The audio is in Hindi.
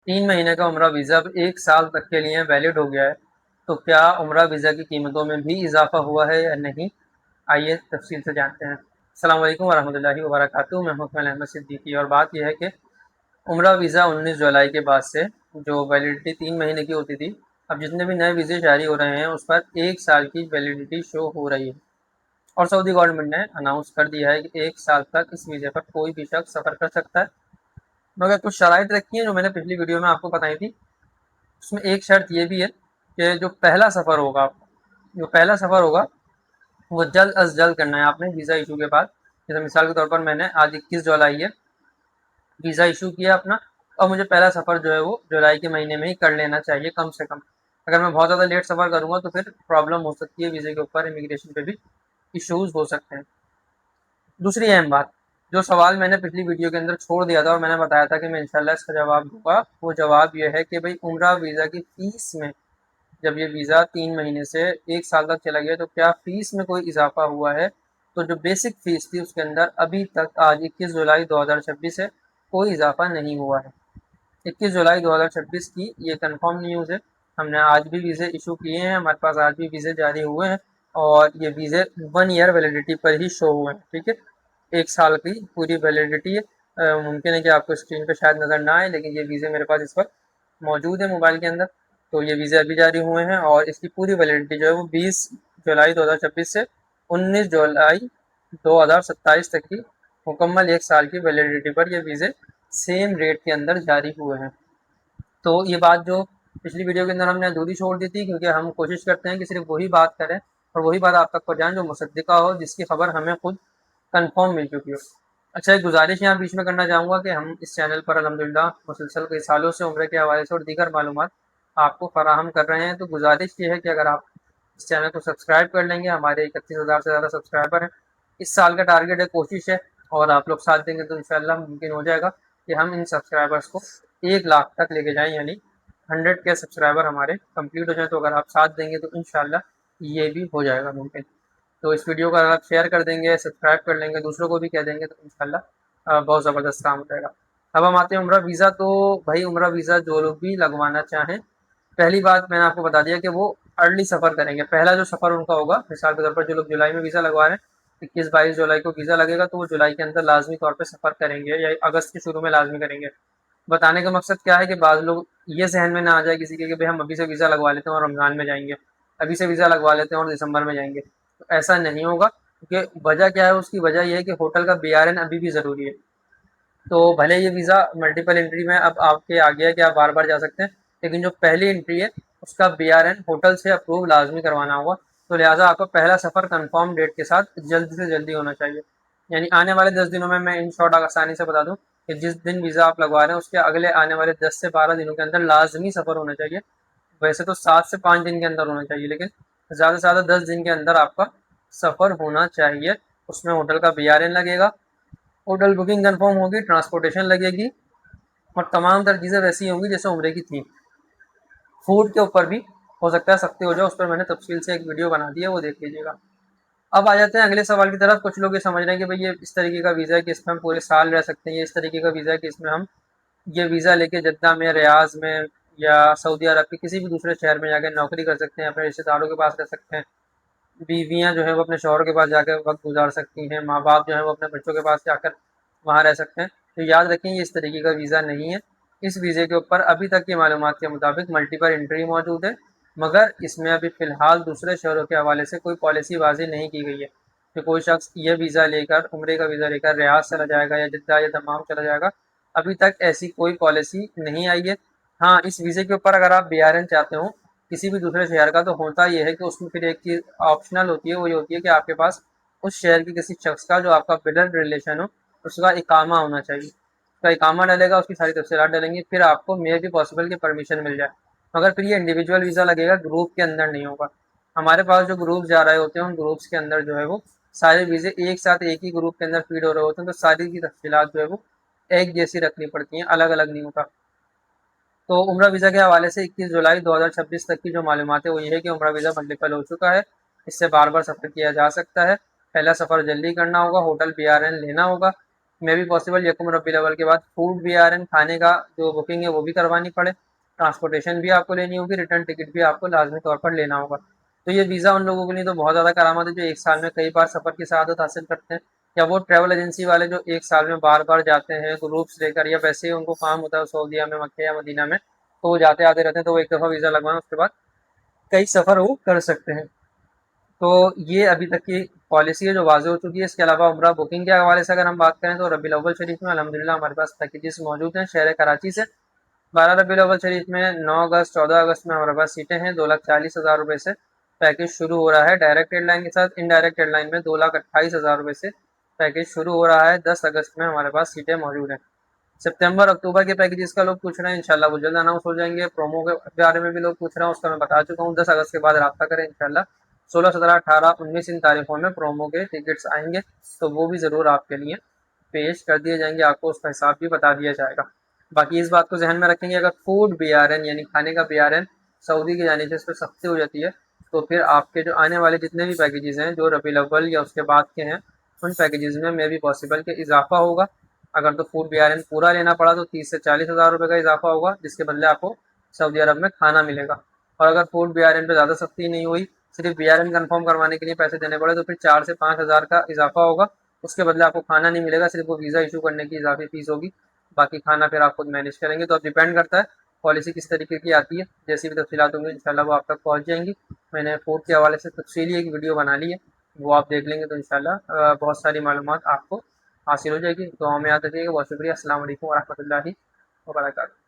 3 महीने का उम्रा वीज़ा अब 1 साल तक के लिए वैलिड हो गया है, तो क्या उम्रा वीज़ा की कीमतों में भी इजाफा हुआ है या नहीं? आइए तफसील से जानते हैं। अस्सलाम वालेकुम वरहमतुल्लाहि वबरकातुहू। मैं हूं अकमल अहमद सिद्दीकी और बात यह है कि उम्रा वीज़ा 19 जुलाई के बाद से जो वैलिडिटी 3 महीने की होती थी, अब जितने भी नए वीज़े जारी हो रहे हैं उस पर 1 साल की वैलिडिटी शो हो रही है। और सऊदी गवर्नमेंट ने अनाउंस कर दिया है कि 1 साल तक इस वीज़े पर कोई भी शख्स सफ़र कर सकता है, मगर कुछ शराइत रखी हैं जो मैंने पिछली वीडियो में आपको बताई थी। उसमें एक शर्त ये भी है कि जो पहला सफ़र होगा, वो जल्द अज़ जल्द करना है आपने वीज़ा इशू के बाद। जैसे मिसाल के तौर पर मैंने आज 21 जुलाई है, वीज़ा इशू किया अपना, और मुझे पहला सफ़र जो है वो जुलाई के महीने में ही कर लेना चाहिए कम से कम। अगर मैं बहुत ज़्यादा लेट सफ़र करूँगा तो फिर प्रॉब्लम हो सकती है, वीज़े के ऊपर इमिग्रेशन पे भी इशूज़ हो सकते हैं। दूसरी अहम बात, जो सवाल मैंने पिछली वीडियो के अंदर छोड़ दिया था और मैंने बताया था कि मैं इंशाल्लाह इसका जवाब दूंगा, वो जवाब ये है कि भाई उम्रा वीज़ा की फ़ीस में, जब ये वीज़ा 3 महीने से 1 साल तक चला गया तो क्या फ़ीस में कोई इजाफा हुआ है? तो जो बेसिक फ़ीस थी उसके अंदर अभी तक आज 21 जुलाई 2026 है, कोई इजाफा नहीं हुआ है। 21 जुलाई 2026 की ये कंफर्म न्यूज़ है। हमने आज भी वीज़े इशू किए हैं, हमारे पास आज भी वीज़े जारी हुए हैं और ये वीज़े 1 ईयर वैलिडिटी पर ही शो हुए हैं। ठीक है, 1 साल की पूरी वैलिडिटी है। मुमकिन है कि आपको स्क्रीन पे शायद नज़र ना आए, लेकिन ये वीज़े मेरे पास इस वक्त मौजूद है मोबाइल के अंदर। तो ये वीज़े अभी जारी हुए हैं और इसकी पूरी वैलिडिटी जो है वो 20 जुलाई 2026 से 19 जुलाई 2027 तक की मुकम्मल 1 साल की वैलिडिटी पर ये वीज़े सेम रेट के अंदर जारी हुए हैं। तो ये बात जो पिछली वीडियो के अंदर हमने अधूरी छोड़ दी थी, क्योंकि हम कोशिश करते हैं कि सिर्फ वही बात करें और वही बात आप तक पहुँचाएँ जो मुसद्दिक़ा हो, जिसकी खबर हमें खुद कंफर्म मिल चुकी हो। अच्छा, एक गुजारिश यहाँ बीच में करना चाहूँगा कि हम इस चैनल पर अल्हम्दुलिल्लाह मुसलसल कई सालों से उम्रे के हवाले से और दीगर मालूमात आपको फराहम कर रहे हैं। तो गुजारिश ये है कि अगर आप इस चैनल को सब्सक्राइब कर लेंगे, हमारे 31,000 से ज़्यादा सब्सक्राइबर हैं। इस साल का टारगेट है, कोशिश है, और आप लोग साथ देंगे तो इंशाल्लाह मुमकिन हो जाएगा कि हम इन सब्सक्राइबर्स को 1 लाख तक लेके जाएँ, यानी 100 के सब्सक्राइबर हमारे कंप्लीट हो जाए। तो अगर आप साथ देंगे तो इंशाल्लाह ये भी हो जाएगा मुमकिन। तो इस वीडियो को अगर आप शेयर कर देंगे, सब्सक्राइब कर लेंगे, दूसरों को भी कह देंगे तो इंशाल्लाह बहुत ज़बरदस्त काम हो जाएगा। अब हम आते हैं उम्रा वीज़ा। तो भाई उम्रा वीज़ा जो लोग भी लगवाना चाहें, पहली बात मैंने आपको बता दिया कि वो अर्ली सफ़र करेंगे। पहला जो सफ़र उनका होगा, मिसाल के तौर पर जो लोग जुलाई में वीज़ा लगवा रहे हैं, 21-22 जुलाई को वीज़ा लगेगा तो वो जुलाई के अंदर लाजमी तौर पर सफ़र करेंगे या अगस्त के शुरू में लाजमी करेंगे। बताने का मकसद क्या है कि बाज़ लोग ये ज़हन में ना आ जाए किसी के कि भाई हम अभी से वीज़ा लगवा लेते हैं और रमज़ान में जाएंगे, अभी से वीज़ा लगवा लेते हैं और दिसंबर में जाएंगे। तो ऐसा नहीं होगा, क्योंकि वजह क्या है, उसकी वजह यह है कि होटल का BRN अभी भी ज़रूरी है। तो भले ये वीज़ा मल्टीपल एंट्री में अब आपके आ गया है कि आप बार बार जा सकते हैं, लेकिन जो पहली एंट्री है उसका BRN होटल से अप्रूव लाजमी करवाना होगा। तो लिहाजा आपका पहला सफ़र कंफर्म डेट के साथ जल्दी से जल्दी होना चाहिए। यानी आने वाले 10 दिनों में, मैं इन शॉर्ट आसानी से बता दूं कि जिस दिन वीज़ा आप लगवा रहे हैं उसके अगले आने वाले 10 से 12 दिनों के अंदर लाजमी सफ़र होना चाहिए। वैसे तो 7 से 5 दिन के अंदर होना चाहिए, लेकिन ज़्यादा से ज़्यादा 10 दिन के अंदर आपका सफ़र होना चाहिए। उसमें होटल का BRN लगेगा, होटल बुकिंग कंफर्म होगी, ट्रांसपोर्टेशन लगेगी और तमाम तर चीज़ें वैसी होंगी जैसे उम्रे की थी। फूड के ऊपर भी हो सकता है सख्ती हो जाए, उस पर मैंने तफसील से एक वीडियो बना दी है, वो देख लीजिएगा। अब आ जाते हैं अगले सवाल की तरफ। कुछ लोग ये समझ रहे हैं कि भाई ये इस तरीके का वीज़ा है कि इसमें हम पूरे साल रह सकते हैं, ये इस तरीके का वीज़ा है कि इसमें हम ये वीज़ा लेके जद्दा में, रियाज में या सऊदी अरब के किसी भी दूसरे शहर में जाकर नौकरी कर सकते हैं, अपने रिश्तेदारों के पास रह सकते हैं, बीवियाँ जो हैं वो अपने शौहर के पास जाकर वक्त गुजार सकती हैं, माँ बाप जो हैं वो अपने बच्चों के पास जाकर वहाँ रह सकते हैं। तो याद रखें, ये इस तरीके का वीज़ा नहीं है। इस वीज़े के ऊपर अभी तक की मालूमात के मुताबिक मल्टीपल एंट्री मौजूद है, मगर इसमें अभी फ़िलहाल दूसरे शहरों के हवाले से कोई पॉलिसी वाज़ेह नहीं की गई है कि कोई शख्स ये वीज़ा लेकर, उम्रे का वीज़ा लेकर रियाद चला जाएगा या जद्दा या दमाम चला जाएगा। अभी तक ऐसी कोई पॉलिसी नहीं आई है। हाँ, इस वीज़े के ऊपर अगर आप BRN चाहते हो किसी भी दूसरे शहर का, तो होता ये है कि उसमें फिर एक चीज़ ऑप्शनल होती है, वो ये होती है कि आपके पास उस शहर के किसी शख्स का जो आपका ब्लड रिलेशन हो, उसका इकामा होना चाहिए। उसका इकामा डलेगा, उसकी सारी तफसीलात डलेंगी, फिर आपको मे बी पॉसिबल कि परमिशन मिल जाए। मगर फिर ये इंडिविजुअल वीज़ा लगेगा, ग्रुप के अंदर नहीं होगा। हमारे पास जो ग्रुप जा रहे होते हैं उन ग्रुप्स के अंदर जो है वो सारे वीज़े एक साथ एक ही ग्रुप के अंदर फीड हो रहे होते हैं, तो सारी की तफसीलात जो है वो एक जैसी रखनी पड़ती हैं, अलग अलग नहीं होता। तो उम्रा वीज़ा के हवाले से 21 जुलाई 2026 तक की जो मालूमात है वो ये है कि उम्रा वीज़ा मल्टीपल हो चुका है, इससे बार बार सफ़र किया जा सकता है। पहला सफ़र जल्दी करना होगा, होटल BRN लेना होगा, मे भी पॉसिबल यकुम रबी अव्वल के बाद फूड वीआरएन खाने का जो बुकिंग है वो भी करवानी पड़े, ट्रांसपोर्टेशन भी आपको लेनी होगी, रिटर्न टिकट भी आपको लाजमी तौर पर लेना होगा। तो ये वीज़ा उन लोगों के लिए तो बहुत ज़्यादा करामत है जो एक साल में कई बार सफ़र की सआदत हासिल करते हैं, या वो ट्रैवल एजेंसी वाले जो एक साल में बार बार जाते हैं ग्रुप्स लेकर, या वैसे ही उनको काम होता है सऊदीया में, मक्के या मदीना में, तो वो जाते आते रहते हैं, तो वो एक दफ़ा वीज़ा लगवाएं उसके बाद कई सफ़र वो कर सकते हैं। तो ये अभी तक की पॉलिसी है जो वाज़ेह हो चुकी है। इसके अलावा उम्रा बुकिंग के हवाले से अगर हम बात करें तो रबीउल अव्वल शरीफ में अल्हम्दुलिल्लाह हमारे पास पैकेजेस मौजूद हैं। शहर कराची से 12 रबीउल अव्वल शरीफ में 9 अगस्त 14 अगस्त में हमारे पास सीटें हैं। 2,40,000 रुपये से पैकेज शुरू हो रहा है डायरेक्ट एयरलाइन के साथ। इनडायरेक्ट एयरलाइन में 2,28,000 रुपये से पैकेज शुरू हो रहा है। 10 अगस्त में हमारे पास सीटें मौजूद हैं। सितंबर अक्टूबर के पैकेजेस का लोग पूछ रहे हैं, इंशाल्लाह वो जल्द अनाउंस हो जाएंगे। प्रोमो के बारे में भी लोग पूछ रहे हैं, उसका मैं बता चुका हूँ। 10 अगस्त के बाद रब्ता करें इंशाल्लाह। 16, 17, 18, 19 इन तारीखों में प्रोमो के टिकट्स आएंगे, तो वो भी ज़रूर आपके लिए पेश कर दिए जाएंगे, आपको उसका हिसाब भी बता दिया जाएगा। बाकी इस बात को जहन में रखेंगे, अगर फूड BRN यानी खाने का BRN सऊदी की जानिब से इस पर सख्ती हो जाती है, तो फिर आपके जो आने वाले जितने भी पैकेजेस हैं जो रबीउल अव्वल या उसके बाद के हैं, उन पैकेजेस में मे भी पॉसिबल के इजाफा होगा। अगर तो फूड BRN पूरा लेना पड़ा तो 30 से 40,000 रुपये का इजाफा होगा, जिसके बदले आपको सऊदी अरब में खाना मिलेगा। और अगर फूड BRN पे ज़्यादा सख्ती नहीं हुई, सिर्फ BRN कंफर्म करवाने के लिए पैसे देने पड़े, तो फिर 4 से 5,000 का इजाफा होगा। उसके बदले आपको खाना नहीं मिलेगा, सिर्फ वो वीज़ा इशू करने की इजाफी फीस होगी, बाकी खाना फिर आप खुद मैनेज करेंगे। तो अब डिपेंड करता है पॉलिसी किस तरीके की आती है। जैसी भी तफसीलात होंगी इंशाल्लाह वो आप तक पहुँच जाएंगी। मैंने फूड के हवाले से तफसीली एक वीडियो बना ली है, वो आप देख लेंगे तो इंशाल्लाह बहुत सारी मालूमात आपको हासिल हो जाएगी। तो हमें याद रखिएगा। बहुत शुक्रिया। अस्सलाम वालेकुम व रहमतुल्लाहि व बरकातहू।